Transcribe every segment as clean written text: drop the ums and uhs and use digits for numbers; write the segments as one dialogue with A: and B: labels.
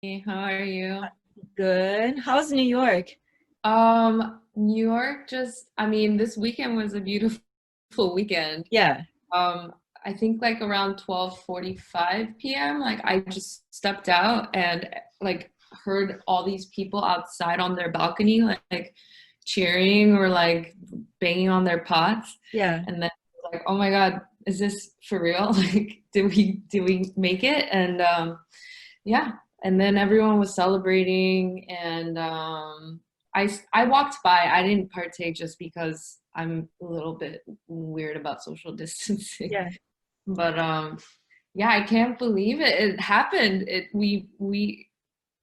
A: Hey, how are you?
B: Good. How's New York?
A: New York this weekend was a beautiful weekend.
B: Yeah.
A: Um, I think like around 12:45 p.m., like I just stepped out and like heard all these people outside on their balcony like cheering or like banging on their pots.
B: Yeah.
A: And then like, oh my God, is this for real? Like, did we make it? And yeah, and then everyone was celebrating, and I walked by. I didn't partake just because I'm a little bit weird about social distancing.
B: Yeah.
A: But yeah, I can't believe it. It happened. We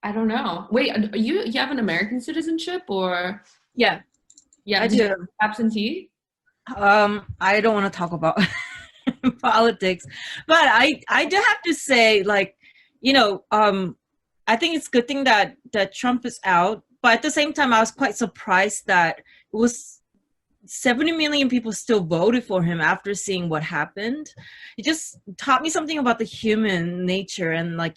A: I don't know. Wait, you have an American citizenship or
B: Yeah,
A: yeah?
B: I
A: Did you
B: do.
A: absentee?
B: I don't want to talk about politics, but I do have to say, like, you know, I think it's a good thing that Trump is out, but at the same time, I was quite surprised that it was 70 million people still voted for him after seeing what happened. It just taught me something about the human nature and, like,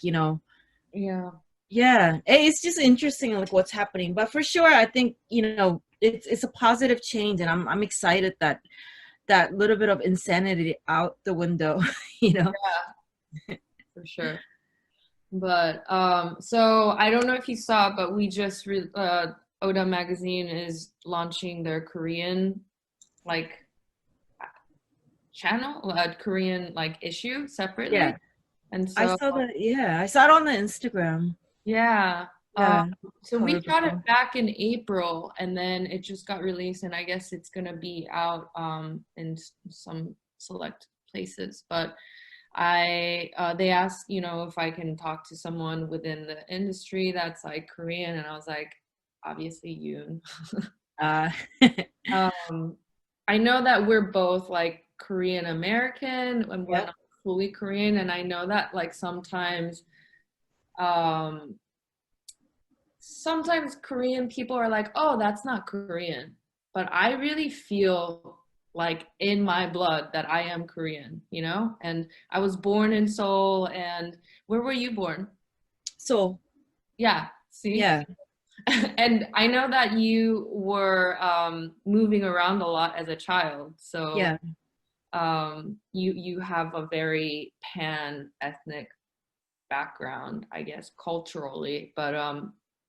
A: Yeah.
B: yeah, it's just interesting like what's happening. But for sure, I think it's a positive change, and I'm excited that that little bit of insanity out the window. you know.
A: Yeah, for sure. But so I don't know if you saw, but we just ODA magazine is launching their Korean like channel, Korean like issue separately.
B: Yeah,
A: And
B: I
A: so
B: saw that. Yeah, I saw it on the Instagram.
A: yeah, um,
B: Yeah,
A: so we
B: color
A: got it
B: purple.
A: back in April, and then it just got released, and I guess it's gonna be out in some select places. But they asked, if I can talk to someone within the industry that's like Korean, and I was like, obviously Yoon.
B: Uh,
A: Um, I know that we're both like Korean American and we're
B: yep.
A: not fully Korean, and I know that like um, sometimes Korean people are like, oh, that's not Korean. But I really feel like in my blood that I am Korean, And I was born in Seoul, and where were you born?
B: So
A: Yeah, see?
B: yeah,
A: And I know that you were moving around a lot as a child, so
B: yeah.
A: you have a very pan-ethnic background, I guess, culturally. But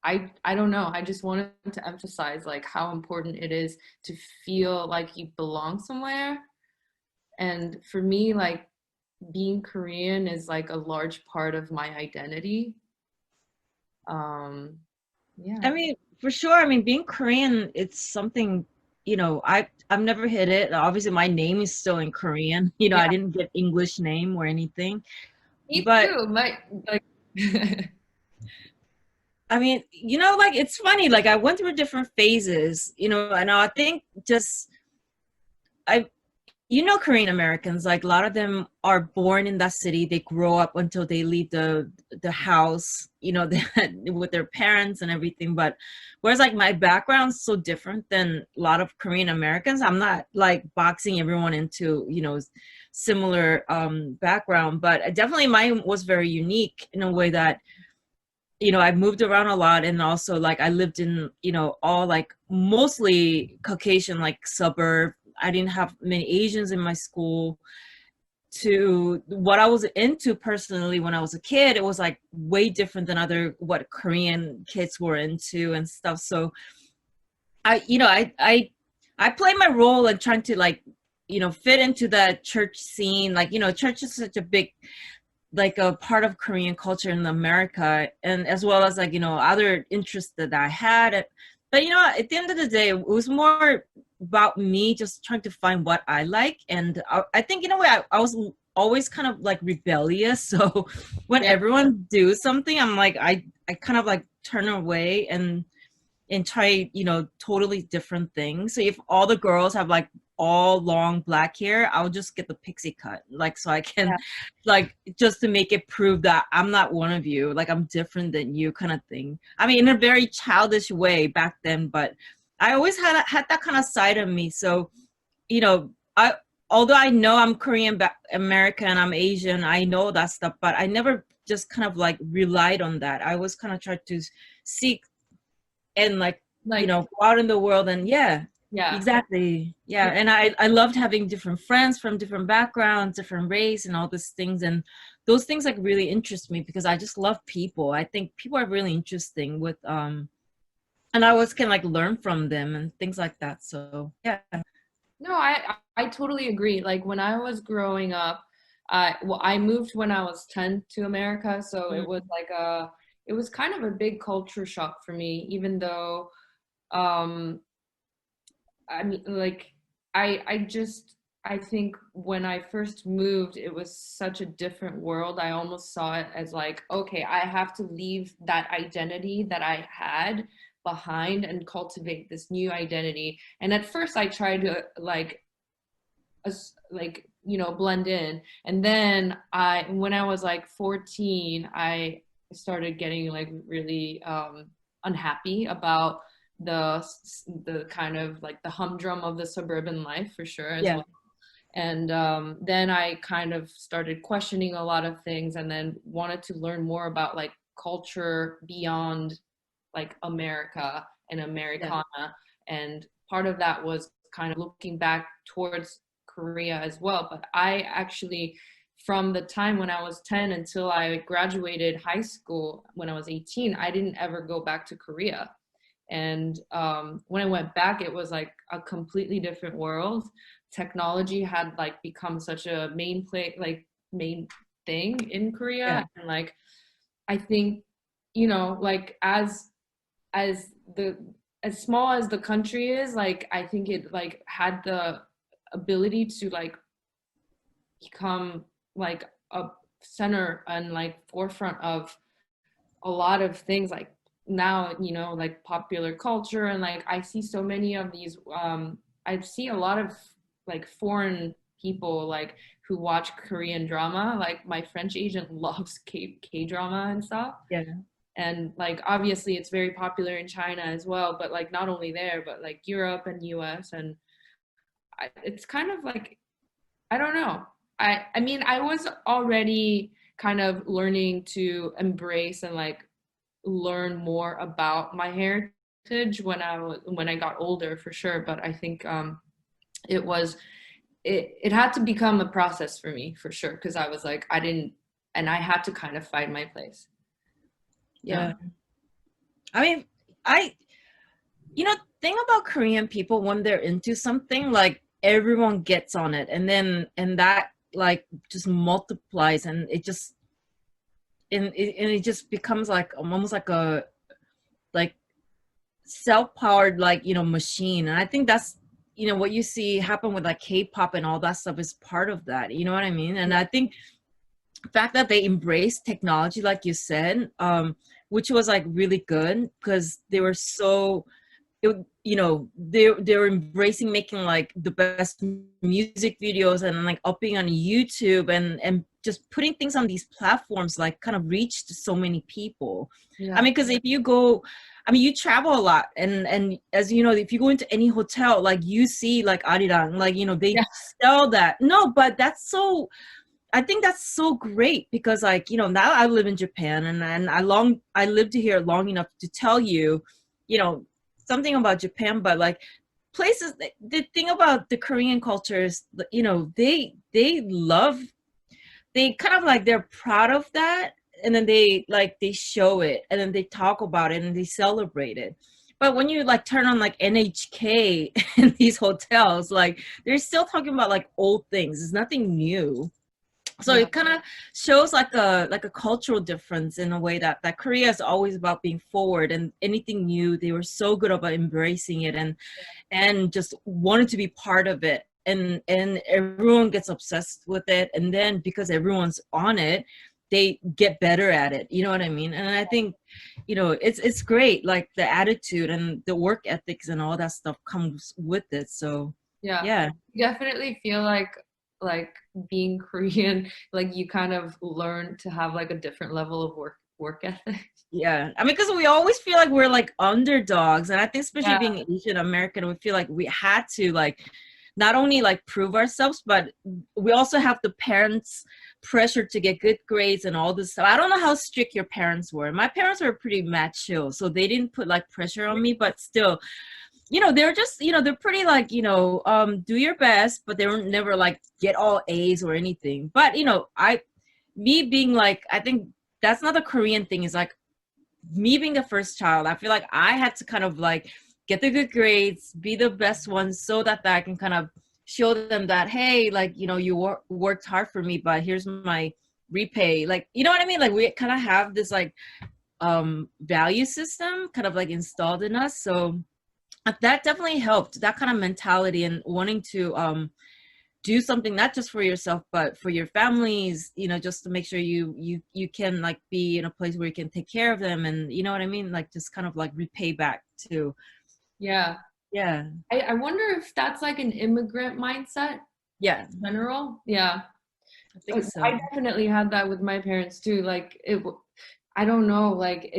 A: I don't know. I just wanted to emphasize like how important it is to feel like you belong somewhere. And for me, like being Korean is like a large part of my identity. Um, yeah.
B: I mean, for sure. I mean, being Korean, it's something. I've never hit it. Obviously, my name is still in Korean. I
A: Yeah,
B: didn't get English name or anything.
A: me
B: But
A: too. My like
B: I mean, like it's funny. Like I went through different phases. And I think just I Korean Americans, like a lot of them are born in that city. They grow up until they leave the house, with their parents and everything. But whereas like my background's so different than a lot of Korean Americans, I'm not like boxing everyone into, similar background. But definitely mine was very unique in a way that I moved around a lot, and also like I lived in, all like mostly Caucasian like suburb. I didn't have many Asians in my school. To what I was into personally when I was a kid, it was like way different than other what Korean kids were into and stuff. So I play my role in trying to like, fit into the church scene. Like, church is such a big like a part of Korean culture in America, and as well as like other interests that I had. But at the end of the day, it was more about me just trying to find what I like, and I think in a way I was always kind of like rebellious. So when
A: yeah,
B: everyone do something, I'm like I kind of like turn away and try totally different things. So if all the girls have like all long black hair, I'll just get the pixie cut, like so I can
A: yeah,
B: like just to make it prove that I'm not one of you, like I'm different than you, kind of thing. I mean, in a very childish way back then, but I always had that kind of side of me. So I although I know I'm Korean American, I'm Asian, I know that stuff, but I never just kind of like relied on that. I was kind of trying to seek and like you know, go out in the world and yeah, exactly. Yeah. And I loved having different friends from different backgrounds, different race and all these things. And those things like really interest me because I just love people. I think people are really interesting with, and I always can like learn from them and things like that. So yeah.
A: No, I totally agree. Like when I was growing up, well, I moved when I was 10 to America. So it was like it was kind of a big culture shock for me, even though, I mean, like, I think when I first moved, it was such a different world. I almost saw it as like, okay, I have to leave that identity that I had behind and cultivate this new identity. And at first I tried to you know, blend in. And then when I was like 14, I started getting like really unhappy about the kind of like the humdrum of the suburban life for sure as well. And then I kind of started questioning a lot of things and then wanted to learn more about like culture beyond like America and Americana. And part of that was kind of looking back towards Korea as well. But I actually, from the time when I was 10 until I graduated high school when I was 18, I didn't ever go back to Korea. And when I went back, it was like a completely different world. Technology had like become such a main thing in Korea. And like, I think, you know, like as small as the country is, like, I think it like had the ability to like become like a center and like forefront of a lot of things like now, you know, like popular culture. And like I see so many of these I see a lot of like foreign people like who watch Korean drama. Like my French agent loves K drama and stuff. And like obviously it's very popular in China as well, but like not only there but like Europe and US. And it's kind of like, I don't know, I mean I was already kind of learning to embrace and like learn more about my heritage when I got older for sure. But I think it had to become a process for me for sure, because I was like, I had to kind of find my place.
B: I mean, you know, thing about Korean people, when they're into something, like everyone gets on it, and that like just multiplies, and it just it just becomes like almost like a like self-powered like, you know, machine. And I think that's, you know, what you see happen with like K-pop and all that stuff is part of that, you know what I mean? And I think the fact that they embraced technology like you said, which was like really good, because they were so you know, they were embracing making like the best music videos and like upping on YouTube and just putting things on these platforms, like kind of reached so many people. I mean, because if you go, I mean, you travel a lot, and as you know, if you go into any hotel, like you see like arirang, like, you know, they sell that. No, but that's so, I think that's so great, because like, you know, now I live in Japan, and I lived here long enough to tell you, you know, something about Japan. But like places, the thing about the Korean culture is, you know, they love, they kind of like, they're proud of that, and then they show it, and then they talk about it, and they celebrate it. But when you like turn on like NHK in these hotels, like they're still talking about like old things. It's nothing new. So it kind of shows like a cultural difference in a way that Korea is always about being forward, and anything new, they were so good about embracing it and just wanted to be part of it. And everyone gets obsessed with it. And then because everyone's on it, they get better at it. You know what I mean? And I think, you know, it's great. Like the attitude and the work ethics and all that stuff comes with it. So yeah.
A: Definitely feel like being Korean, like you kind of learn to have like a different level of work ethic.
B: I mean, because we always feel like we're like underdogs, and I think especially being Asian American, we feel like we had to like not only like prove ourselves, but we also have the parents' pressure to get good grades and all this stuff. I don't know how strict your parents were. My parents were pretty mad chill, so they didn't put like pressure on me, but still, you know, they're just, you know, they're pretty like, you know, do your best, but they were never like get all A's or anything. But, you know, me being like, I think that's not a Korean thing, is like me being the first child. I feel like I had to kind of like get the good grades, be the best one, so that I can kind of show them that, hey, like, you know, you worked hard for me, but here's my repay. Like, you know what I mean? Like, we kind of have this like value system kind of like installed in us. So that definitely helped, that kind of mentality and wanting to do something not just for yourself but for your families, you know, just to make sure you can like be in a place where you can take care of them, and you know what I mean, like just kind of like repay back to.
A: Yeah.
B: Yeah.
A: I wonder if that's like an immigrant mindset.
B: Yeah.
A: In general. Yeah.
B: I think so.
A: I definitely had that with my parents too. Like I don't know, like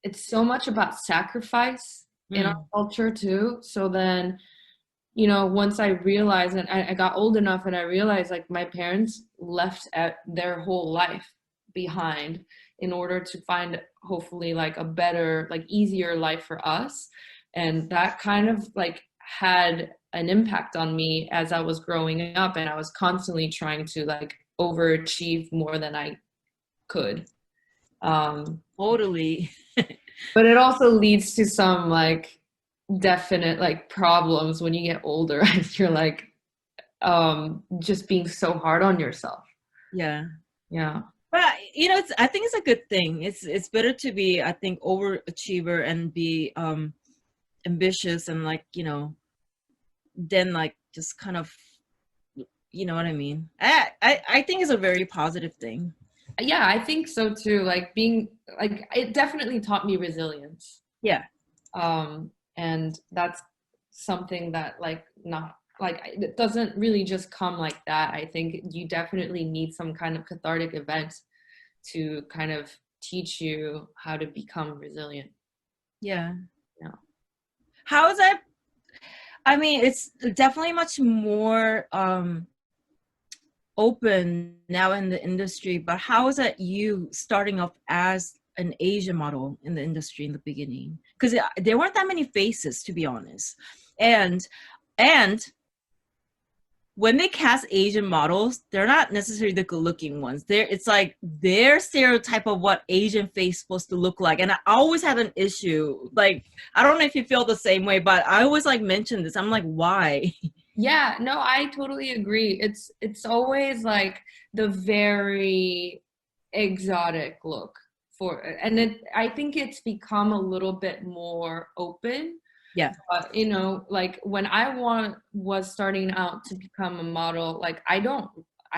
A: it's so much about sacrifice in our culture too. So then, you know, once I realized, and I got old enough and I realized like my parents left at their whole life behind in order to find hopefully like a better, like easier life for us. And that kind of like had an impact on me as I was growing up, and I was constantly trying to like overachieve more than I could.
B: Totally.
A: But it also leads to some like definite like problems when you get older and you're like just being so hard on yourself.
B: Yeah.
A: Yeah.
B: But you know, I think it's a good thing. It's better to be, I think, overachiever and be ambitious and like, you know, then like just kind of, you know what I mean. I think it's a very positive thing.
A: Yeah, I think so too. Like being like, it definitely taught me resilience.
B: Yeah.
A: And that's something that like not like it doesn't really just come like that. I think you definitely need some kind of cathartic event to kind of teach you how to become resilient.
B: Yeah.
A: Yeah.
B: How is that? I mean, it's definitely much more open now in the industry, but how is that you starting off as an Asian model in the industry in the beginning? Because there weren't that many faces, to be honest. And when they cast Asian models, they're not necessarily the good-looking ones. It's like their stereotype of what Asian face is supposed to look like. And I always had an issue. Like, I don't know if you feel the same way, but I always like mention this. I'm like, why?
A: Yeah, no, I totally agree. It's always like the very exotic look for, and I think it's become a little bit more open.
B: Yeah.
A: You know, like when was starting out to become a model, like I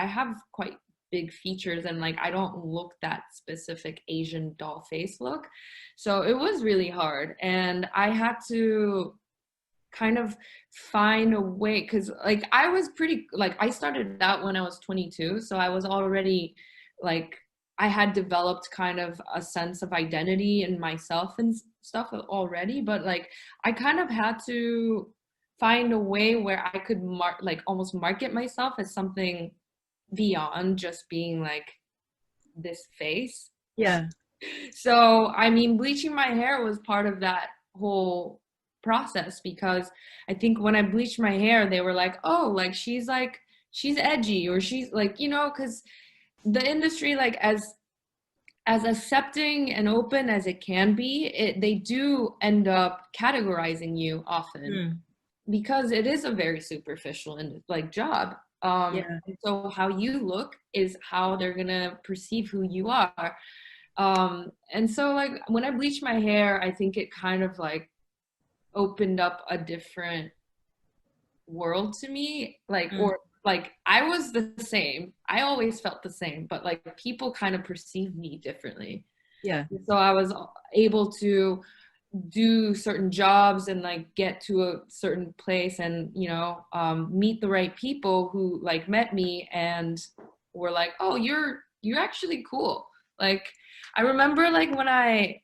A: have quite big features and like I don't look that specific Asian doll face look. So it was really hard, and I had to kind of find a way, because like I was pretty, like I started out when I was 22, so I was already like I had developed kind of a sense of identity in myself and stuff already, but like I kind of had to find a way where I could almost market myself as something beyond just being like this face.
B: Yeah.
A: So I mean, bleaching my hair was part of that whole process, because I think when I bleached my hair, they were like, oh, like she's edgy, or she's like, you know, because the industry, like as accepting and open as it can be, they do end up categorizing you often because it is a very superficial and like job.
B: Yeah.
A: So how you look is how they're gonna perceive who you are. And so like when I bleached my hair, I think it kind of like opened up a different world to me, like or like I was the same, I always felt the same, but like people kind of perceived me differently.
B: Yeah.
A: So I was able to do certain jobs and like get to a certain place and, you know, meet the right people who like met me and were like, oh, you're actually cool. Like I remember like when I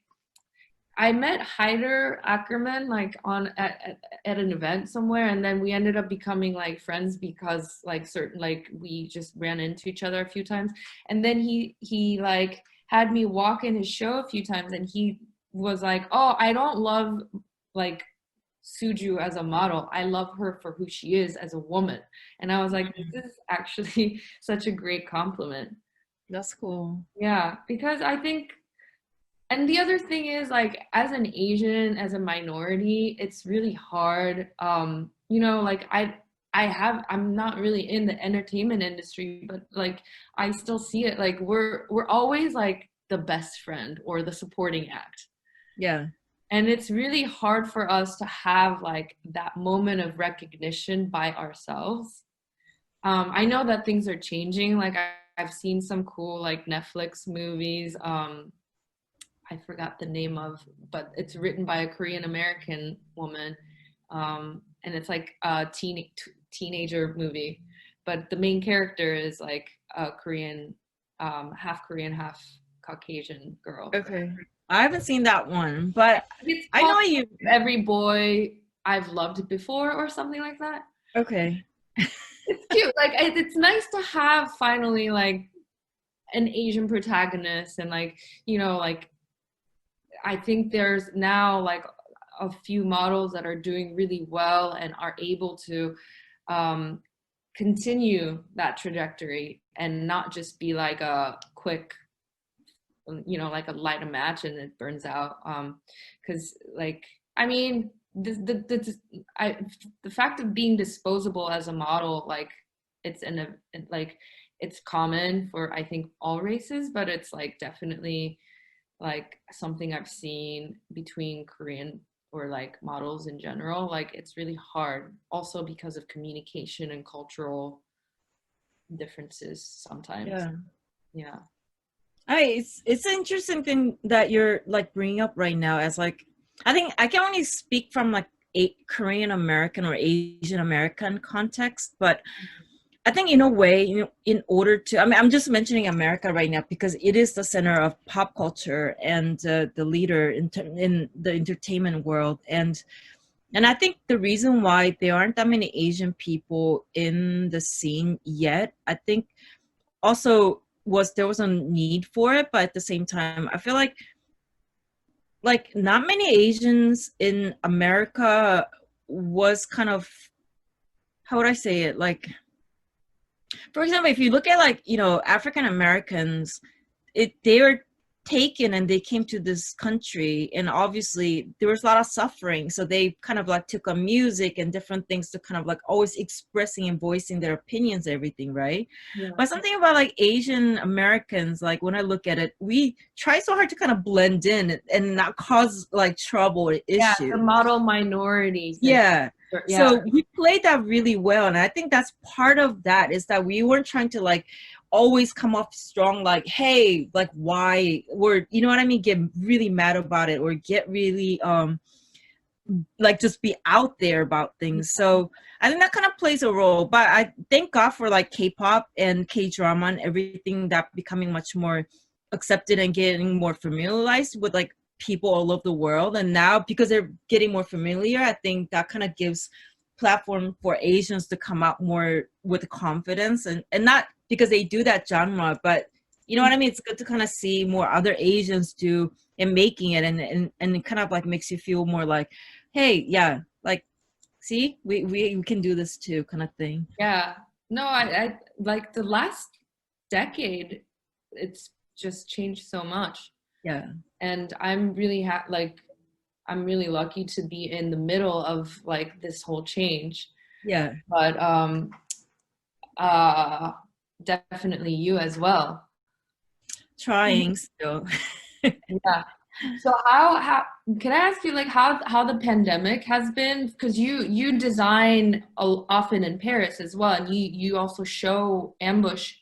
A: I met Hyder Ackerman like at an event somewhere, and then we ended up becoming like friends because like certain like we just ran into each other a few times, and then he like had me walk in his show a few times, and he was like, "Oh, I don't love like Soo Joo as a model. I love her for who she is as a woman." And I was like, "This is actually such a great compliment."
B: That's cool.
A: Yeah, because I think, and the other thing is like as an Asian, as a minority, it's really hard. You know, like I'm not really in the entertainment industry, but like I still see it like we're always like the best friend or the supporting act.
B: Yeah.
A: And it's really hard for us to have like that moment of recognition by ourselves. I know that things are changing. Like I've seen some cool like Netflix movies. I forgot the name of, but it's written by a Korean American woman, and it's like a teenager movie. But the main character is like a Korean, half Caucasian girl.
B: Okay. I haven't seen that one, but
A: It's
B: I know
A: called
B: you.
A: Every Boy I've Loved Before or something like that.
B: Okay.
A: It's cute. Like it's nice to have finally like an Asian protagonist, and like you know like I think there's now like a few models that are doing really well and are able to continue that trajectory and not just be like a quick, you know, like a light a match and it burns out. Because like, I mean, the fact of being disposable as a model, like it's like it's common for I think all races, but it's like definitely like something I've seen between Korean or like models in general. Like it's really hard also because of communication and cultural differences sometimes.
B: Yeah.
A: Yeah.
B: It's an interesting thing that you're like bringing up right now as like I think I can only speak from like a Korean American or Asian American context, but I think in a way, you know, in order to, I mean, I'm just mentioning America right now because it is the center of pop culture and the leader in the entertainment world. And I think the reason why there aren't that many Asian people in the scene yet, I think also there was a need for it, but at the same time, I feel like not many Asians in America was kind of, how would I say it? Like, for example, if you look at like, you know, African Americans, they were taken and they came to this country and obviously there was a lot of suffering. So they kind of like took on music and different things to kind of like always expressing and voicing their opinions, everything, right?
A: Yeah.
B: But something about like Asian Americans, like when I look at it, we try so hard to kind of blend in and not cause like trouble or
A: Yeah,
B: issues.
A: the model minorities.
B: Yeah.
A: Yeah.
B: So we played that really well. And I think that's part of that is that we weren't trying to like always come off strong, like, hey, like why, or you know what I mean, get really mad about it or get really like just be out there about things. So I think that kind of plays a role. But I thank God for like K-pop and K-drama and everything that becoming much more accepted and getting more familiarized with like people all over the world. And now because they're getting more familiar, I think that kind of gives platform for Asians to come out more with confidence and not because they do that genre, but you know what I mean? It's good to kind of see more other Asians do and making it and it kind of like makes you feel more like, hey, yeah, like, see, we can do this too kind of thing.
A: Yeah. No, I like the last decade, it's just changed so much.
B: Yeah.
A: And I'm really like I'm really lucky to be in the middle of like this whole change.
B: Yeah.
A: But definitely you as well.
B: Trying still.
A: Yeah. So how can I ask you like how the pandemic has been, because you design often in Paris as well, and you also show Ambush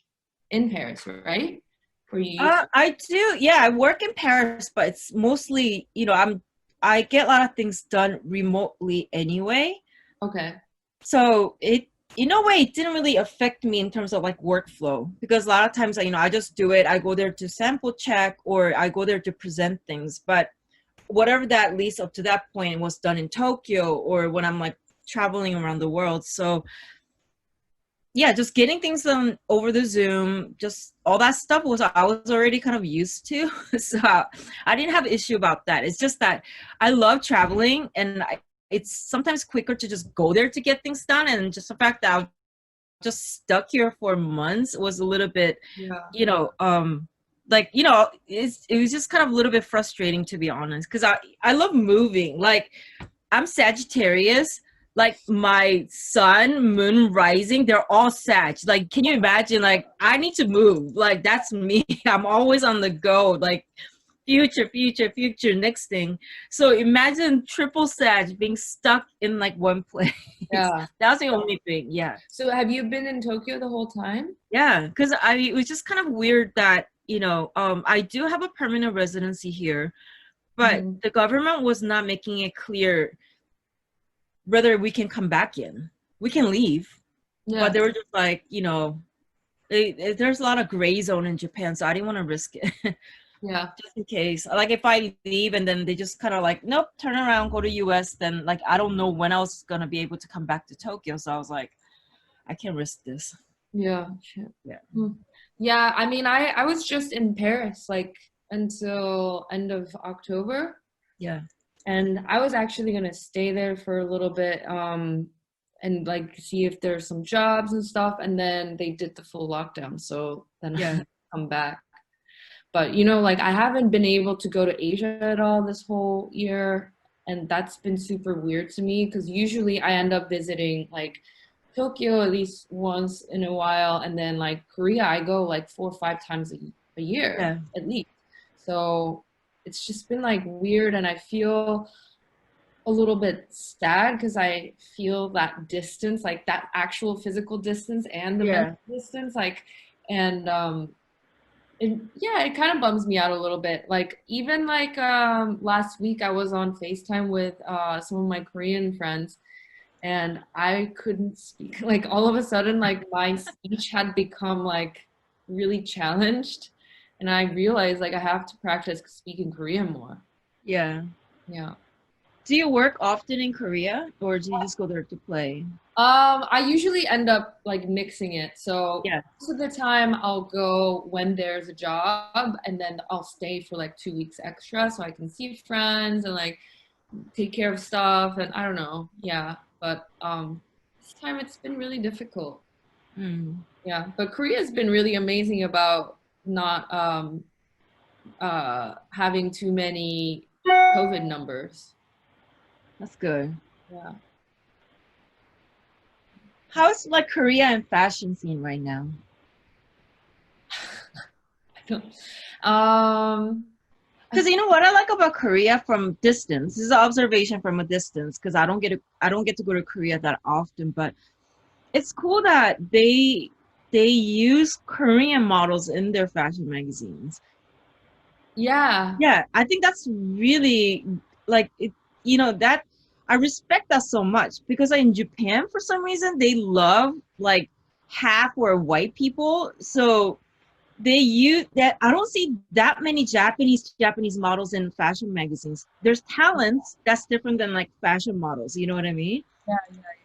A: in Paris, right? Where you
B: I do. Yeah, I work in Paris, but it's mostly, you know, I get a lot of things done remotely anyway.
A: Okay.
B: So it, in a way, it didn't really affect me in terms of like workflow because a lot of times, you know, I just do it. I go there to sample check or I go there to present things. But whatever that at least up to that point was done in Tokyo or when I'm like traveling around the world. So yeah, just getting things done over the Zoom, just all that stuff I was already kind of used to. So I didn't have an issue about that. It's just that I love traveling, and it's sometimes quicker to just go there to get things done. And just the fact that I was just stuck here for months was a little bit, you know, like, you know, it was just kind of a little bit frustrating, to be honest, because I love moving. Like, I'm Sagittarius. Like, my sun, moon, rising, they're all Sag. Like, can you imagine? Like, I need to move. Like, that's me. I'm always on the go. Like, future, future, future, next thing. So imagine triple Sag being stuck in like one place.
A: Yeah.
B: That's the only thing. Yeah.
A: So have you been in Tokyo the whole time?
B: Yeah, because it was just kind of weird that, you know, I do have a permanent residency here, but the government was not making it clear whether we can come back in. We can leave, but they were just like, you know, there's a lot of gray zone in Japan, so I didn't want to risk it.
A: Yeah.
B: Just in case. Like, if I leave and then they just kind of like, nope, turn around, go to US, then like, I don't know when I was going to be able to come back to Tokyo. So I was like, I can't risk this.
A: Yeah.
B: Yeah.
A: Yeah. I mean, I was just in Paris like until end of October.
B: Yeah.
A: And I was actually going to stay there for a little bit and like see if there's some jobs and stuff. And then they did the full lockdown. So then I come back. But, you know, like, I haven't been able to go to Asia at all this whole year. And that's been super weird to me because usually I end up visiting like Tokyo at least once in a while. And then like Korea, I go like 4 or 5 times a year at least. So it's just been like weird, and I feel a little bit sad because I feel that distance, like that actual physical distance and the mental distance, like, and it kind of bums me out a little bit. Like, even like last week I was on FaceTime with some of my Korean friends, and I couldn't speak. Like, all of a sudden, like, my speech had become like really challenged. And I realized like I have to practice speaking Korean more. Yeah.
B: Do you work often in Korea, or do you just go there to play?
A: I usually end up like mixing it. So most of the time I'll go when there's a job, and then I'll stay for like 2 weeks extra so I can see friends and like take care of stuff, and I don't know. Yeah. But this time it's been really difficult. Yeah. But Korea's been really amazing about not having too many COVID numbers.
B: That's good.
A: Yeah.
B: How's like Korea and fashion scene right now? Because you know what I like about Korea from distance. This is an observation from a distance, because I don't get to go to Korea that often, but it's cool that they use Korean models in their fashion magazines. Yeah, I think that's really like it, you know, that I respect that so much, because in Japan for some reason they love like half or white people, so they use that. I don't see that many Japanese models in fashion magazines. There's talents that's different than like fashion models, you know what I mean?
A: Yeah.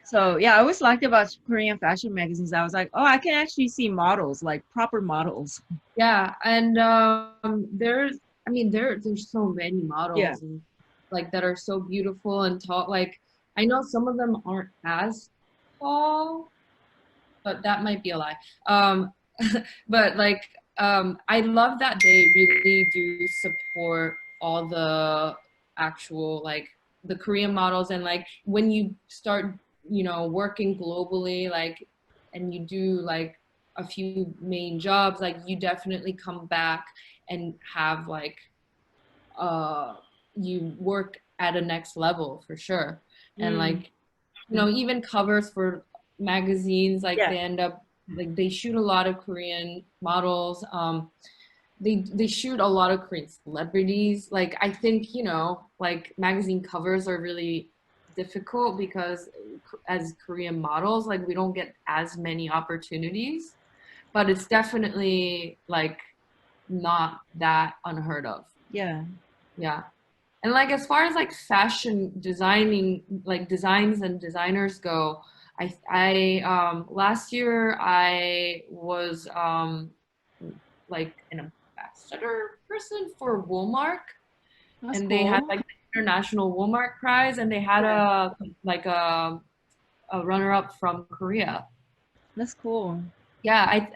B: So yeah, I always liked about Korean fashion magazines. I was like, oh, I can actually see models, like proper models.
A: Yeah, and there's so many models and like that are so beautiful and tall. Like, I know some of them aren't as tall, but that might be a lie. But like I love that they really do support all the actual like the Korean models, and like when you start, you know, working globally, like, and you do like a few main jobs, like you definitely come back and have like you work at a next level for sure. And like, you know, even covers for magazines, like they end up like they shoot a lot of Korean models. They shoot a lot of Korean celebrities. Like, I think, you know, like magazine covers are really difficult because as Korean models, like we don't get as many opportunities, but it's definitely like not that unheard of. Yeah. And like as far as like fashion designing, like designs and designers go, I last year I was like an ambassador person for Walmart,
B: That's
A: and they had
B: cool.
A: like the International Walmart Prize, and they had
B: Yeah,
A: a like a runner up from Korea.
B: that's cool.
A: Yeah,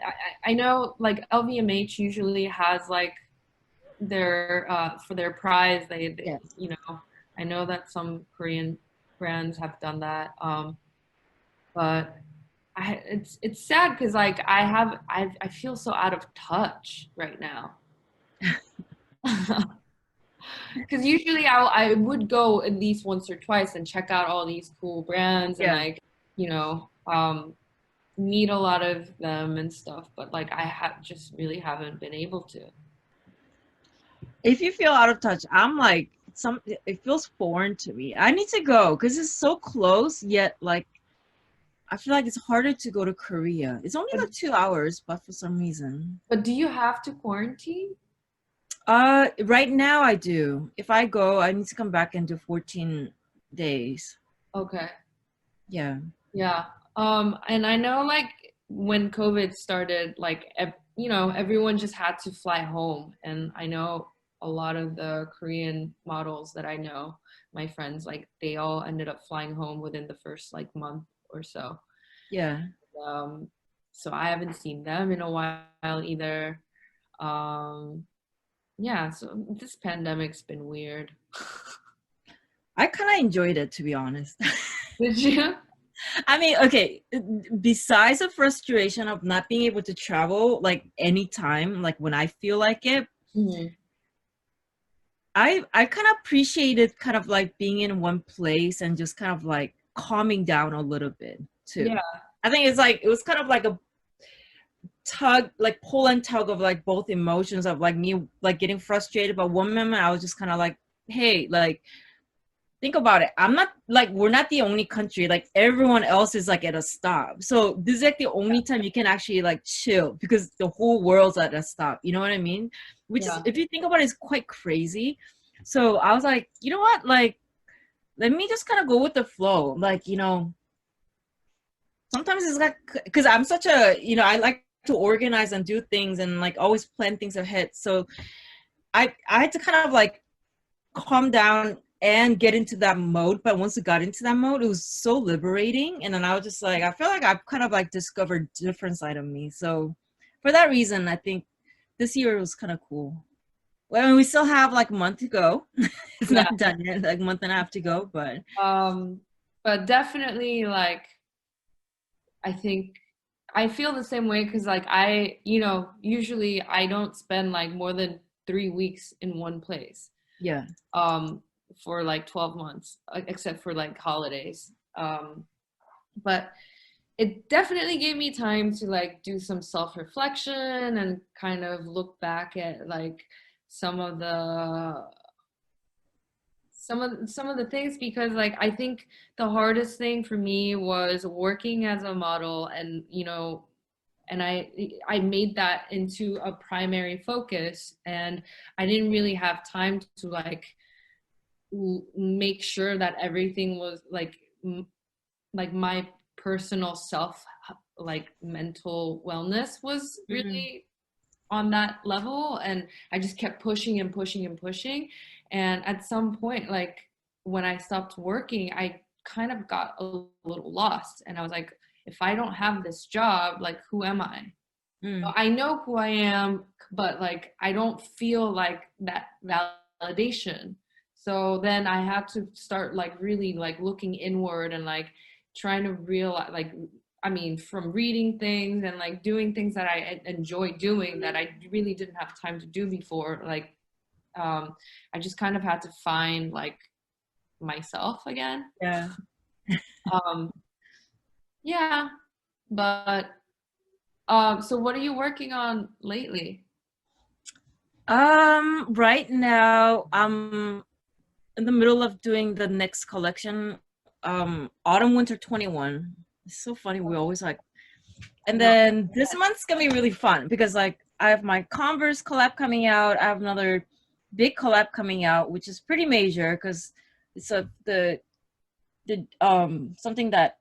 A: I know like LVMH usually has like their for their prize they
B: Yes.
A: you know, I know that some Korean brands have done that, but it's sad because like I feel so out of touch right now. Because usually I would go at least once or twice and check out all these cool brands and
B: Yeah.
A: like, you know, meet a lot of them and stuff, but like I have just really haven't been able to.
B: If you feel out of touch, I'm like some. It feels foreign to me. I need to go because it's so close. Yet, like, I feel like it's harder to go to Korea. It's only
A: But
B: like 2 hours, but for some reason.
A: but do you have to quarantine?
B: Right now I do. If I go, I need to come back and do 14 days.
A: Okay.
B: Yeah.
A: Yeah. And I know like when COVID started, like you know, everyone just had to fly home. And I know a lot of the Korean models that I know, my friends, like they all ended up flying home within the first like month or so.
B: Yeah.
A: Um, so I haven't seen them in a while either. Um, yeah, so this pandemic's been weird.
B: I kind of enjoyed it, to be honest.
A: Did you?
B: I mean, okay, besides the frustration of not being able to travel like anytime, like when I feel like it,
A: Mhm.
B: I kind of appreciated kind of like being in one place and just kind of like calming down a little bit too.
A: Yeah,
B: I think it's like it was kind of like a tug, like pull and tug of like both emotions of like me like getting frustrated, but one moment I was just kind of like, hey, like think about it. I'm not like we're not the only country. Like everyone else is like at a stop. So this is like the only time you can actually like chill because the whole world's at a stop. You know what I mean? Which is,
A: yeah,
B: if you think about it, is quite crazy. So I was like, you know what? Like, let me just kind of go with the flow. Like, you know, sometimes it's like because I'm such a, you know, I like to organize and do things and like always plan things ahead. So I had to kind of like calm down and get into that mode. But once I got into that mode, it was so liberating. And then I was just like, I feel like I've kind of like discovered different side of me. So for that reason, I think this year was kind of cool. Well, we still have like a month to go. It's
A: yeah.
B: not done yet, like a month and a half to go, but
A: Um, but definitely like I think I feel the same way because like I, you know, usually I don't spend like more than 3 weeks in one place.
B: yeah.
A: Um, for like 12 months, except for like holidays. But it definitely gave me time to like do some self-reflection and kind of look back at like some of the some of the things because like I think the hardest thing for me was working as a model and you know and I made that into a primary focus and I didn't really have time to like make sure that everything was like my personal self like mental wellness was
B: Mm-hmm.
A: really on that level and I just kept pushing and pushing and pushing and at some point like when I stopped working I kind of got a little lost and I was like if I don't have this job like who am I?
B: Mm.
A: I know who I am but like I don't feel like that validation so then I had to start like really like looking inward and like trying to realize like I mean, from reading things and like doing things that I enjoy doing that I really didn't have time to do before. Like, I just kind of had to find like myself again.
B: Yeah.
A: Um, yeah, but so what are you working on lately?
B: Right now I'm in the middle of doing the next collection, Autumn Winter 21. It's so funny. We always like, and
A: No.
B: then this month's gonna be really fun because like I have my Converse collab coming out. I have another big collab coming out, which is pretty major because it's the something that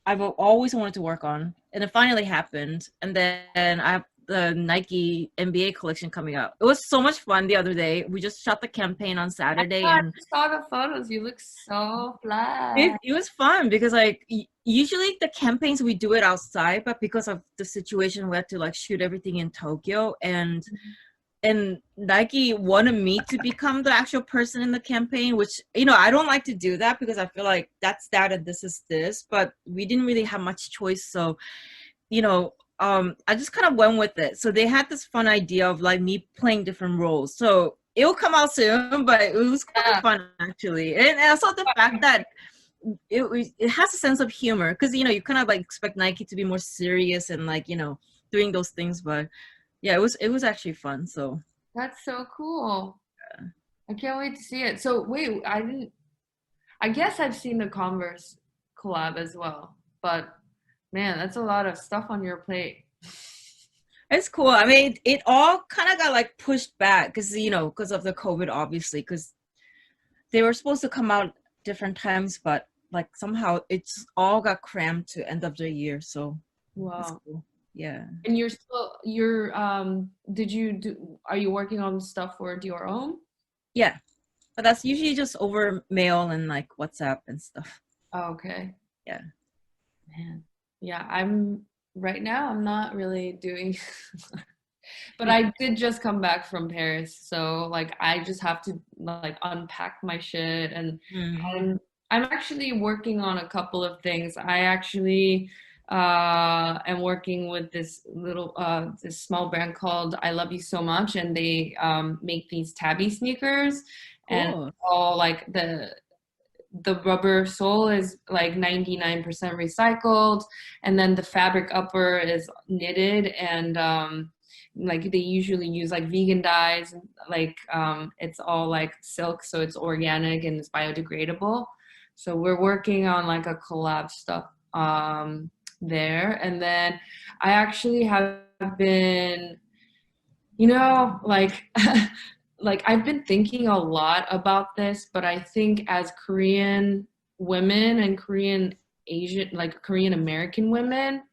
B: I've always wanted to work on, and it finally happened. And then I have the Nike NBA collection coming out. It was so much fun the other day. We just shot the campaign on Saturday,
A: I
B: and
A: saw the photos. You look so fly.
B: it was fun because like usually the campaigns we do it outside, but because of the situation, we had to like shoot everything in Tokyo, and Nike wanted me to become the actual person in the campaign, which, you know, I don't like to do that because I feel like that's that and this is this, but we didn't really have much choice. So, you know, I just kind of went with it. So they had this fun idea of like me playing different roles. So it'll come out soon, but it was quite fun actually. And also the fact that it has a sense of humor because, you know, you kind of like expect Nike to be more serious and like, you know, doing those things, but yeah, it was actually fun. So
A: That's so cool. Yeah. I can't wait to see it. So wait, I guess I've seen the Converse collab as well, but man, that's a lot of stuff on your plate.
B: it's cool. I mean, it all kind of got like pushed back because, you know, because of the COVID, obviously, because they were supposed to come out different times, but like somehow it's all got crammed to end of the year. So
A: wow.
B: Cool. Yeah.
A: And are you working on stuff for your own?
B: Yeah. But that's usually just over mail and like WhatsApp and stuff.
A: Oh, okay.
B: Yeah.
A: Man. Yeah, right now I'm not really doing but I did just come back from Paris, so like I just have to like unpack my shit and I'm actually working on a couple of things. I actually am working with this small brand called I Love You So Much, and they make these tabby sneakers.
B: Cool.
A: And all like the rubber sole is like 99% recycled, and then the fabric upper is knitted, and like they usually use like vegan dyes, and like it's all like silk, so it's organic and it's biodegradable. So we're working on like a collab stuff there. And then I actually have been, you know, like like I've been thinking a lot about this, but I think as Korean women and Korean Asian, like Korean American women,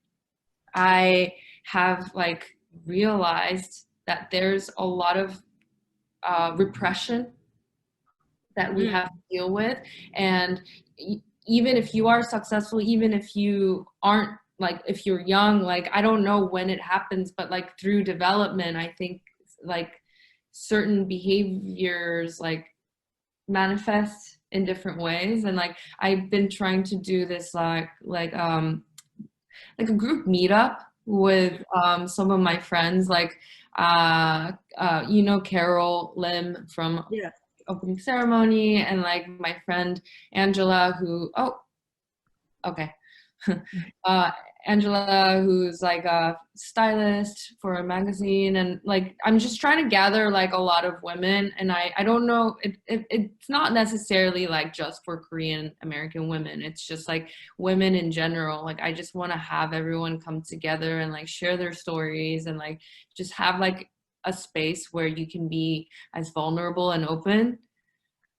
A: I have like realized that there's a lot of repression that we have to deal with. And even if you are successful, even if you aren't, like if you're young, like I don't know when it happens, but like through development, I think like certain behaviors like manifest in different ways. And like I've been trying to do this like a group meetup with some of my friends, like you know, Carol Lim from Opening Ceremony, and like my friend Angela, who Angela, who's like a stylist for a magazine. And like I'm just trying to gather like a lot of women, and I don't know, it's not necessarily like just for Korean American women, it's just like women in general. Like I just want to have everyone come together and like share their stories, and like just have like a space where you can be as vulnerable and open.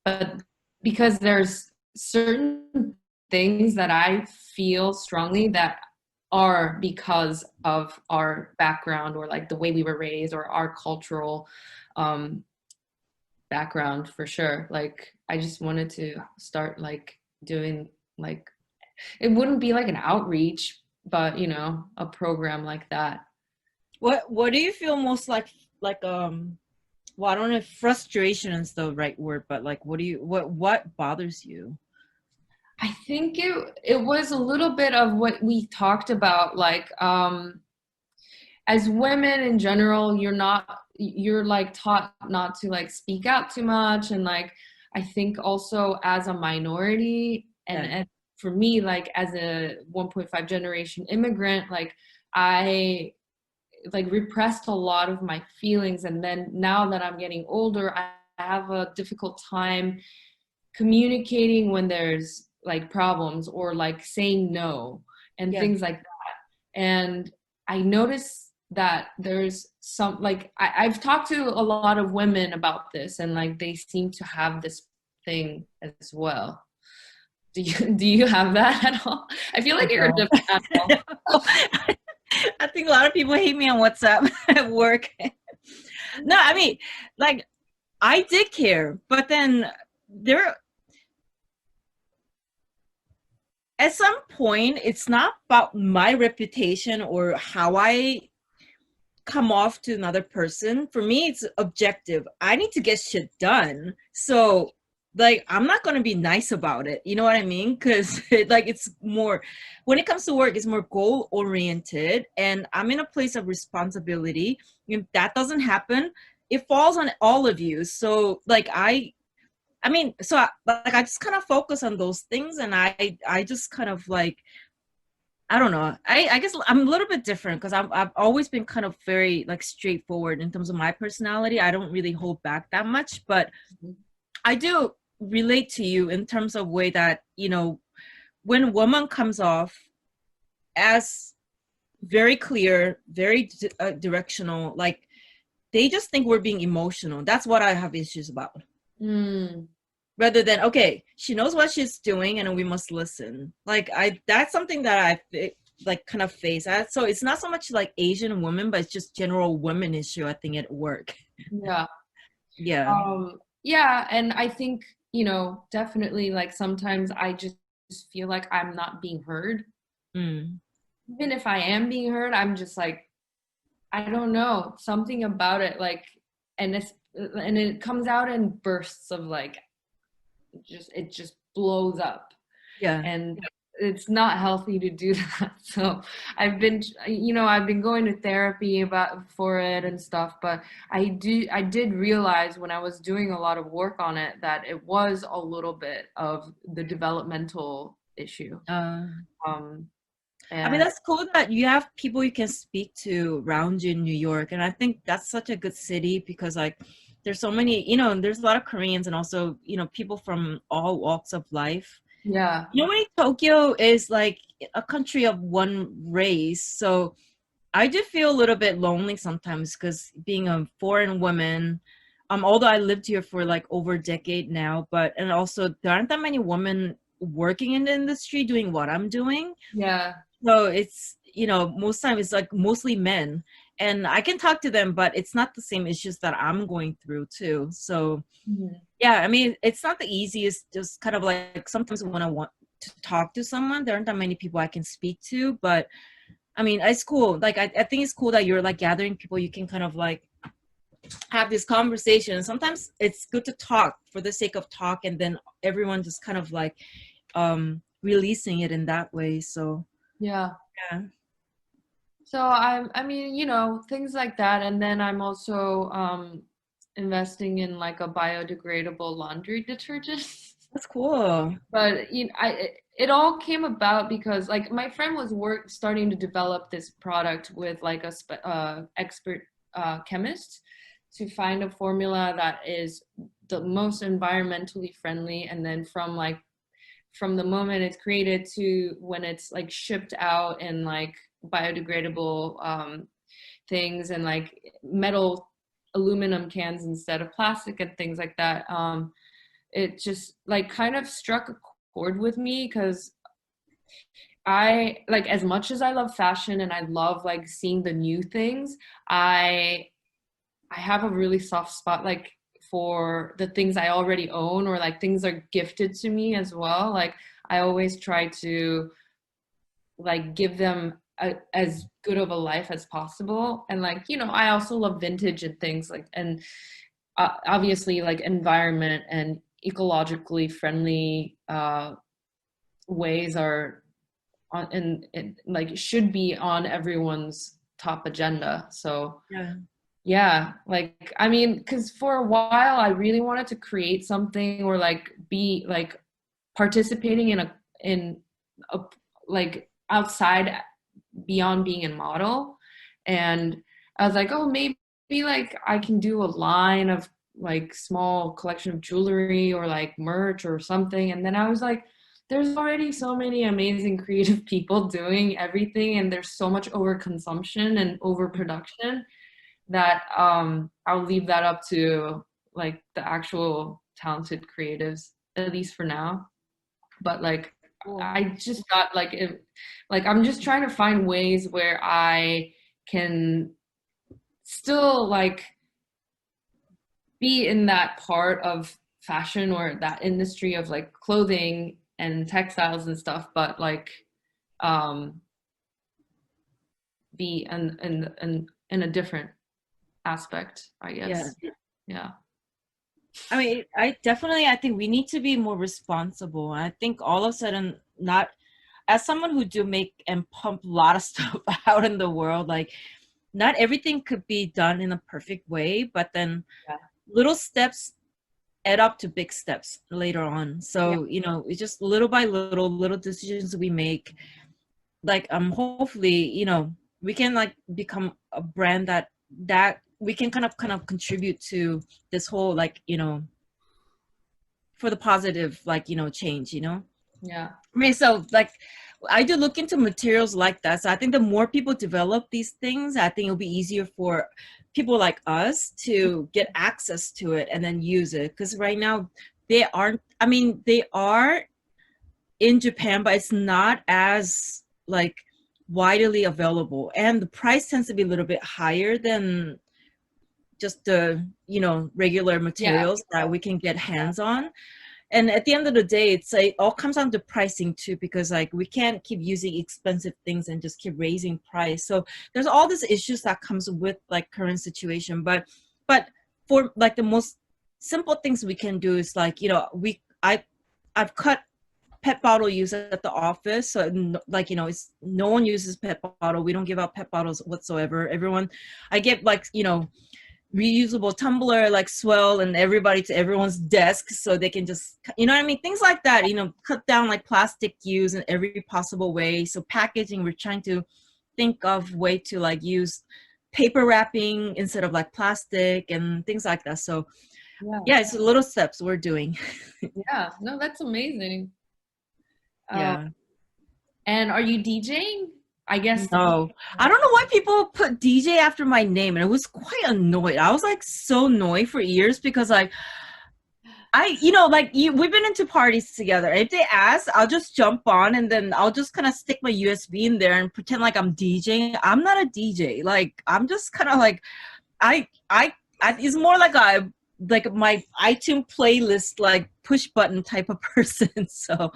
A: But because there's certain things that I feel strongly that are because of our background, or like the way we were raised, or our cultural background, for sure. Like I just wanted to start like doing like, it wouldn't be like an outreach, but you know, a program like that.
B: What do you feel most like well, I don't know if frustration is the right word, but like what bothers you?
A: I think it was a little bit of what we talked about, like as women in general, you're like taught not to like speak out too much. And like I think also as a minority, and for me, like as a 1.5 generation immigrant, like I like repressed a lot of my feelings. And then now that I'm getting older, I have a difficult time communicating when there's like problems, or like saying no and things like that. And I noticed that there's some, like, I've talked to a lot of women about this, and like they seem to have this thing as well. Do you have that at all? I feel like you're a different animal.
B: I think a lot of people hate me on WhatsApp at work. No, I mean, like, I did care, but then there, at some point, it's not about my reputation or how I come off to another person. For me, it's objective. I need to get shit done. So, like, I'm not going to be nice about it. You know what I mean? Because like, it's more, when it comes to work, it's more goal oriented, and I'm in a place of responsibility. If that doesn't happen, it falls on all of you. So like, I mean, so like, I just kind of focus on those things, and I just kind of like, I don't know. I guess I'm a little bit different because I've always been kind of very like straightforward in terms of my personality. I don't really hold back that much, but I do relate to you in terms of way that, you know, when a woman comes off as very clear, very directional, like they just think we're being emotional. That's what I have issues about. Rather than, okay, she knows what she's doing and we must listen. Like, that's something that I like kind of face. So it's not so much like Asian women, but it's just general women issue, I think, at work.
A: Yeah.
B: Yeah.
A: Yeah, and I think, you know, definitely, like, sometimes I just feel like I'm not being heard. Even if I am being heard, I'm just like, I don't know, something about it, like, and it comes out in bursts of like, it just blows up.
B: Yeah.
A: And it's not healthy to do that. So I've been going to therapy for it and stuff, but I did realize when I was doing a lot of work on it that it was a little bit of the developmental issue.
B: I mean, that's cool that you have people you can speak to around you in New York. And I think that's such a good city because, like, there's so many, you know, there's a lot of Koreans and also, you know, people from all walks of life.
A: Yeah.
B: You know, Tokyo is like a country of one race. So I do feel a little bit lonely sometimes because being a foreign woman, although I lived here for like over a decade now, and also there aren't that many women working in the industry doing what I'm doing.
A: Yeah.
B: So it's, you know, most time it's like mostly men, and I can talk to them, but it's not the same issues that I'm going through too. So yeah, I mean, it's not the easiest, just kind of like sometimes when I want to talk to someone, there aren't that many people I can speak to, but I mean, it's cool. Like, I think it's cool that you're like gathering people you can kind of like have this conversation. Sometimes it's good to talk for the sake of talk, and then everyone just kind of like releasing it in that way. So
A: yeah. So I mean, you know, things like that, and then I'm also investing in like a biodegradable laundry detergent.
B: That's cool.
A: But you know, it all came about because like my friend was starting to develop this product with like a expert chemist to find a formula that is the most environmentally friendly, and then from the moment it's created to when it's like shipped out in like biodegradable things and like metal aluminum cans instead of plastic and things like that. It just like kind of struck a chord with me because I like, as much as I love fashion and I love like seeing the new things, I have a really soft spot like for the things I already own, or like things are gifted to me as well. Like I always try to like give them as good of a life as possible. And like, you know, I also love vintage and things like, and obviously like environment and ecologically friendly ways are on, and like should be on everyone's top agenda. So yeah, like, I mean, because for a while I really wanted to create something or like be like participating in a like outside beyond being a model. And I was like, oh, maybe like I can do a line of like small collection of jewelry or like merch or something. And then I was like, there's already so many amazing creative people doing everything, and there's so much overconsumption and overproduction that I'll leave that up to like the actual talented creatives, at least for now. But like I just got like like I'm just trying to find ways where I can still like be in that part of fashion or that industry of like clothing and textiles and stuff, but like be in a different aspect, I guess. Yeah.
B: I mean, I think we need to be more responsible. I think all of a sudden, not as someone who do make and pump a lot of stuff out in the world, like not everything could be done in a perfect way, but then little steps add up to big steps later on. So, you know, it's just little by little decisions we make. Like, hopefully, you know, we can like become a brand that we can kind of contribute to this whole, like, you know, for the positive, like, you know, change, you know?
A: Yeah.
B: I mean, so like, I do look into materials like that. So I think the more people develop these things, I think it'll be easier for people like us to get access to it and then use it. Because right now they aren't, I mean, they are in Japan, but it's not as like widely available. And the price tends to be a little bit higher than just the, you know, regular materials that we can get hands on. And at the end of the day, it's like all comes down to pricing too, because like we can't keep using expensive things and just keep raising price. So there's all these issues that comes with like current situation. But for like the most simple things we can do is like, you know, I've cut pet bottle use at the office. So like, you know, it's no one uses pet bottle. We don't give out pet bottles whatsoever. Everyone, I get like, you know, reusable tumbler like swell and everybody to everyone's desk so they can just, you know what I mean, things like that, you know, cut down like plastic use in every possible way. So packaging, we're trying to think of way to like use paper wrapping instead of like plastic and things like that. So yeah, it's little steps we're doing.
A: Yeah, no, that's amazing.
B: Yeah.
A: And are you DJing? I guess
B: no. I don't know why people put DJ after my name, and it was quite annoyed. I was like so annoyed for years because like you know, like we've been into parties together. If they ask, I'll just jump on and then I'll just kind of stick my USB in there and pretend like I'm DJing. I'm not a DJ. Like I'm just kind of like I it's more like my iTunes playlist like push button type of person. So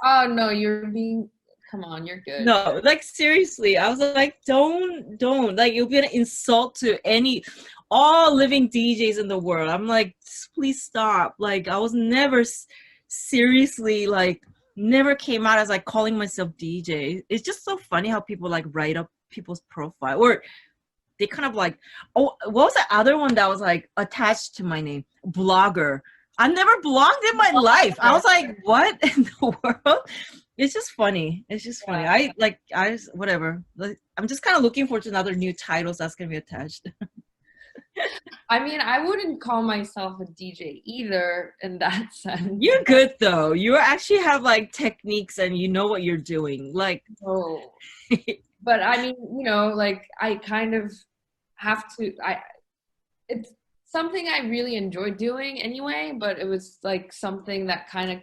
A: oh no, you're being, come on, you're good.
B: No, like seriously, I was like, don't, like it'll be an insult to all living DJs in the world. I'm like, please stop. Like I was never seriously like, never came out as like calling myself DJ. It's just so funny how people like write up people's profile, or they kind of like, oh, what was the other one that was like attached to my name? Blogger. I never blogged in my life. I was like, what in the world? It's just funny. It's just funny. I just, whatever. I'm just kind of looking forward to another new titles that's going to be attached.
A: I mean, I wouldn't call myself a DJ either in that sense.
B: You're good though. You actually have like techniques and you know what you're doing. Like,
A: oh, but I mean, you know, like I kind of have to, it's something I really enjoyed doing anyway, but it was like something that kind of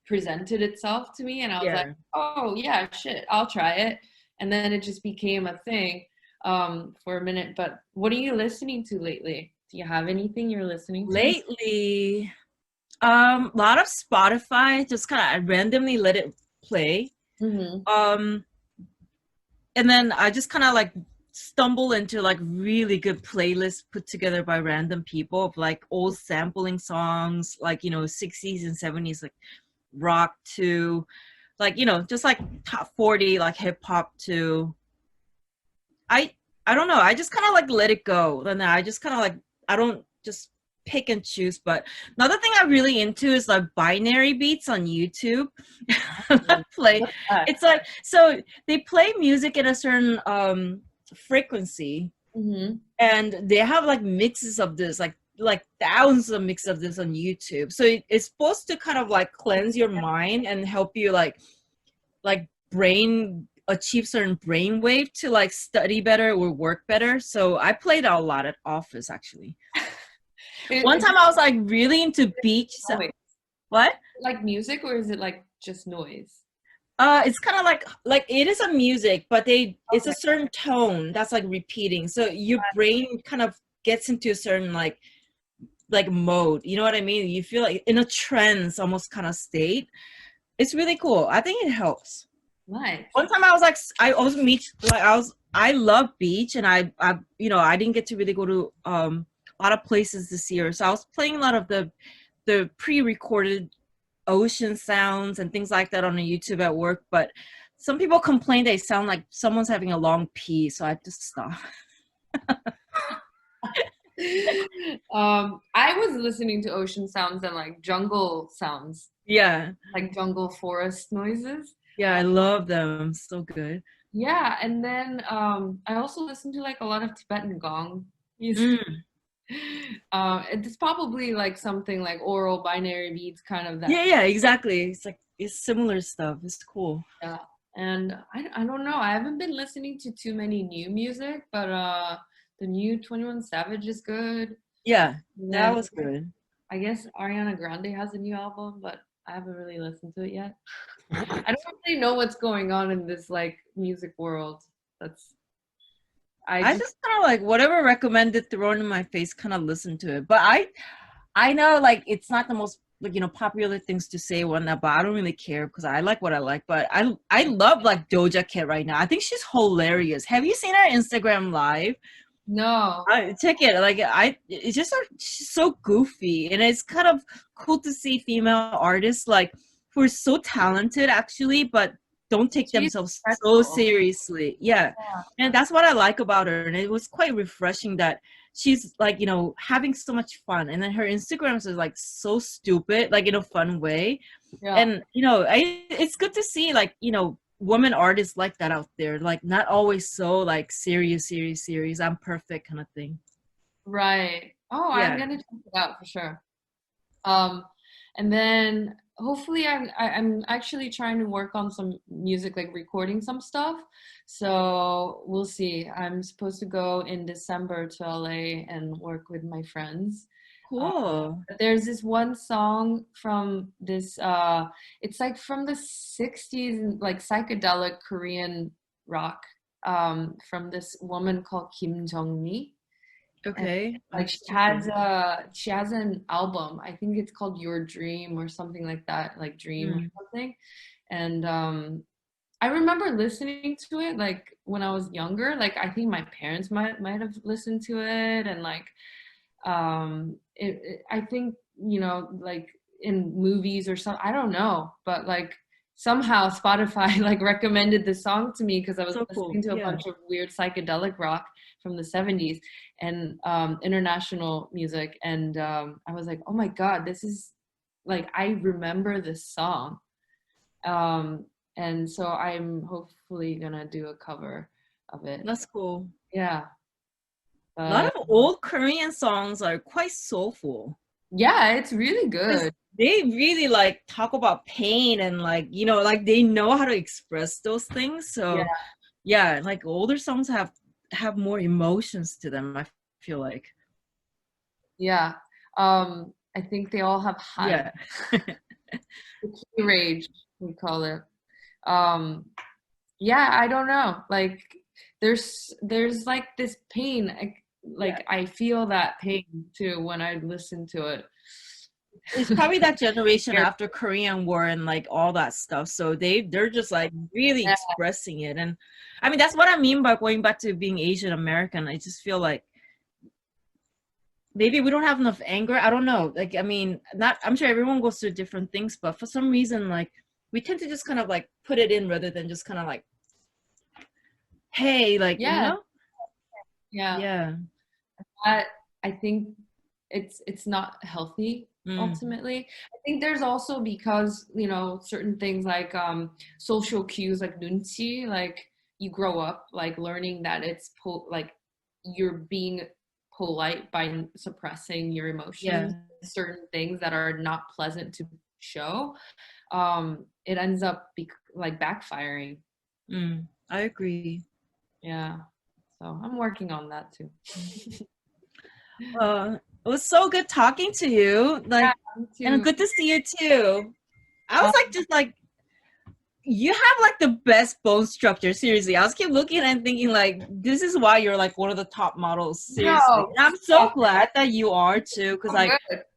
A: presented itself to me and I was like, oh yeah, shit, I'll try it. And then it just became a thing for a minute. But what are you listening to lately? Do you have anything you're listening to?
B: Lately, a lot of Spotify, just kind of randomly let it play. Mm-hmm. And then I just kind of like stumble into like really good playlists put together by random people of like old sampling songs, like, you know, 60s and 70s, like rock to like, you know, just like top 40 like hip hop to I don't know, I just kind of like let it go. Then I just kind of like, I don't just pick and choose. But another thing I'm really into is like binary beats on YouTube. It's like, so they play music at a certain frequency, mm-hmm. and they have like mixes of this like like thousands of mix of this on YouTube. So it's supposed to kind of like cleanse your mind and help you like brain achieve certain brain wave to like study better or work better. So I played a lot at office actually. One time I was like really into beach. What?
A: Like music, or is it like just noise?
B: It's kind of like it is a music, but it's a certain tone that's like repeating. So your brain kind of gets into a certain like mode. You know what I mean? You feel like in a trance almost kind of state. It's really cool. I think it helps.
A: Nice.
B: One time I love beach, and I you know, I didn't get to really go to a lot of places this year. So I was playing a lot of the pre-recorded ocean sounds and things like that on the YouTube at work, but some people complain they sound like someone's having a long pee, so I just stopped.
A: I was listening to ocean sounds and like jungle sounds.
B: Yeah.
A: Like jungle forest noises.
B: Yeah, I love them. So good.
A: Yeah, and then I also listen to like a lot of Tibetan gong music. It's probably like something like oral binary beats kind of that.
B: Yeah, exactly. It's like it's similar stuff. It's cool.
A: Yeah, and I don't know. I haven't been listening to too many new music, but the new 21 Savage is good.
B: Yeah, that was good.
A: I guess Ariana Grande has a new album, but I haven't really listened to it yet. I don't really know what's going on in this like music world. I just
B: kind of like whatever recommended thrown in my face, kind of listen to it. But I know like it's not the most like, you know, popular things to say one that, but I don't really care because I like what I like. But I love like Doja Cat right now. I think she's hilarious. Have you seen her Instagram live?
A: No.
B: Check it. Like it's just she's so goofy, and it's kind of cool to see female artists like who are so talented actually, but don't take themselves so seriously. Yeah. And that's what I like about her. And it was quite refreshing that she's like, you know, having so much fun. And then her Instagrams is like so stupid, like in a fun way. Yeah. And, you know, it's good to see like, you know, women artists like that out there. Like not always so like serious. I'm perfect kind of thing.
A: Right. Oh, yeah. I'm going to check it out for sure. And then hopefully I'm actually trying to work on some music, like recording some stuff. So we'll see. I'm supposed to go in December to LA and work with my friends.
B: Cool.
A: There's this one song from this, it's like from the 60s, like psychedelic Korean rock, from this woman called Kim Jung-mi.
B: Okay.
A: And, like she has an album. I think it's called Your Dream or something like that, like Dream or something. And I remember listening to it like when I was younger. Like I think my parents might have listened to it, and like I think, you know, like in movies or something. I don't know, but like somehow Spotify like recommended this song to me because I was listening to a bunch of weird psychedelic rock from the 70s and international music, and I was like, oh my god, this is like, I remember this song, and so I'm hopefully gonna do a cover of it.
B: That's cool.
A: Yeah.
B: A lot of old Korean songs are quite soulful.
A: Yeah, it's really good.
B: They really like talk about pain and like, you know, like they know how to express those things. So yeah, like older songs have more emotions to them, I feel like.
A: Yeah. I think they all have high rage, we call it. Yeah, I don't know. Like there's like this pain, like I feel that pain too when I listen to it.
B: It's probably that generation after Korean War and like all that stuff. So they're just like really expressing it. And I mean, that's what I mean by going back to being Asian American. I just feel like maybe we don't have enough anger. I don't know. Like, I mean, I'm sure everyone goes through different things, but for some reason, like we tend to just kind of like put it in rather than just kind of like, hey, like, you know?
A: Yeah. I think it's not healthy. Ultimately, I think there's also, because, you know, certain things like social cues like nunchi, like you grow up like learning that it's like you're being polite by suppressing your emotions, certain things that are not pleasant to show, it ends up like backfiring.
B: I agree.
A: Yeah, so I'm working on that too.
B: It was so good talking to you, like,
A: yeah,
B: and good to see you too. I was like, just like, you have like the best bone structure. Seriously, I was keep looking and thinking like, this is why you're like one of the top models. Seriously,
A: no,
B: and I'm so glad that you are too, because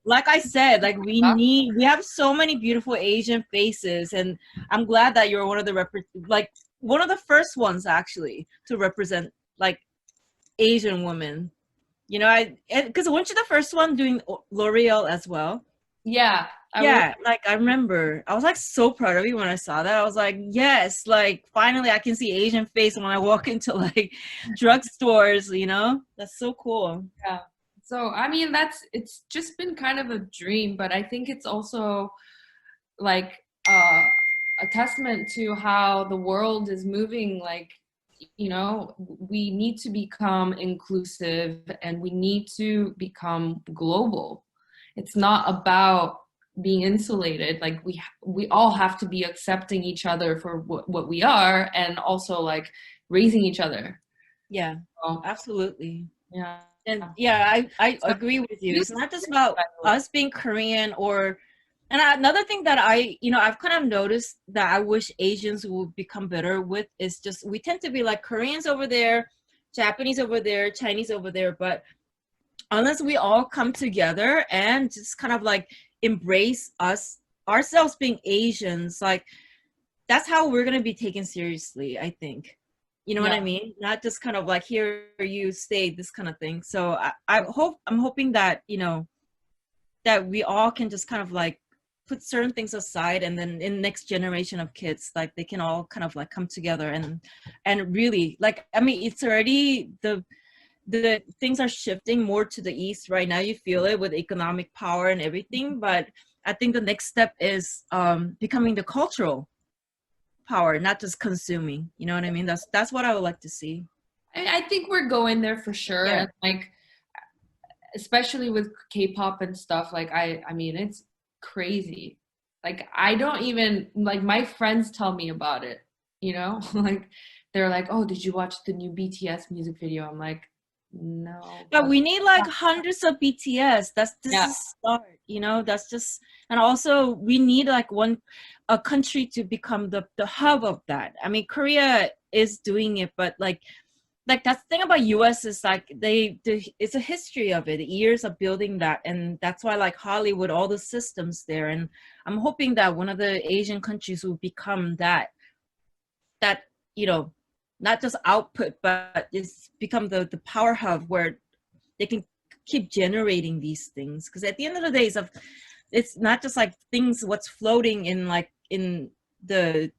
B: like I said, like we have so many beautiful Asian faces, and I'm glad that you're one of the one of the first ones actually to represent like Asian women. You know, because weren't you the first one doing L'Oreal as well?
A: Yeah.
B: Like I remember, I was like so proud of you when I saw that. I was like, yes, like finally I can see Asian face when I walk into like drugstores, you know? That's so cool.
A: Yeah. So, I mean, it's just been kind of a dream, but I think it's also like a testament to how the world is moving. Like, you know, we need to become inclusive and we need to become global. It's not about being insulated. Like we all have to be accepting each other for what we are, and also like raising each other.
B: Yeah, so, absolutely.
A: Yeah.
B: And yeah, I agree with you. It's not just about us being Korean and another thing that I've kind of noticed that I wish Asians would become better with is just, we tend to be like Koreans over there, Japanese over there, Chinese over there, but unless we all come together and just kind of like embrace ourselves being Asians, like that's how we're going to be taken seriously, I think. You know what I mean? Not just kind of like, here you stay, this kind of thing. So I'm hoping that, you know, that we all can just kind of like put certain things aside, and then in next generation of kids, like they can all kind of like come together and really like, I mean, it's already the things are shifting more to the east right now. You feel it with economic power and everything, but I think the next step is becoming the cultural power, not just consuming. You know what I mean? That's what I would like to see.
A: I think we're going there for sure.
B: Yeah.
A: And like, especially with K-pop and stuff, like I mean, it's crazy. Like I don't even, like my friends tell me about it, you know? Like they're like, oh, did you watch the new BTS music video? I'm like, no.
B: But we need like hundreds of BTS. This is a start, you know. That's just, and also we need like a country to become the hub of that. I mean, Korea is doing it, but like that's the thing about US is like it's a history of it, years of building that, and that's why like Hollywood, all the systems there, and I'm hoping that one of the Asian countries will become that you know, not just output, but it's become the power hub where they can keep generating these things. Because at the end of the day, it's not just like things what's floating in like in the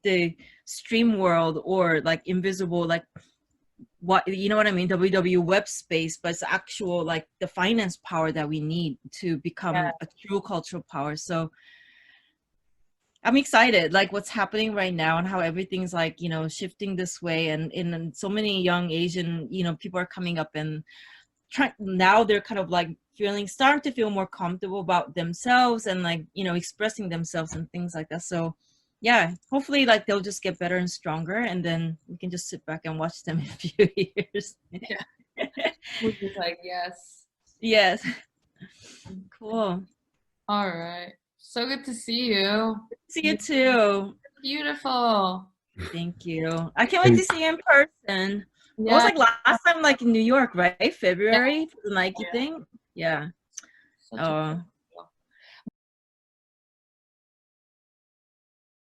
B: stream world or like invisible, like what, you know what I mean, WW web space, but it's actual like the finance power that we need to become a true cultural power. So I'm excited, like what's happening right now and how everything's like, you know, shifting this way, and so many young Asian, you know, people are coming up and now they're kind of like starting to feel more comfortable about themselves and like, you know, expressing themselves and things like that. So yeah, hopefully like they'll just get better and stronger, and then we can just sit back and watch them in a few years.
A: Yeah. We're just like,
B: yes. Cool.
A: All right. So good to see you.
B: See you too.
A: Beautiful.
B: Thank you. I can't wait to see you in person. Yeah. It was like last time, like in New York, right? February for the Nike thing. Yeah.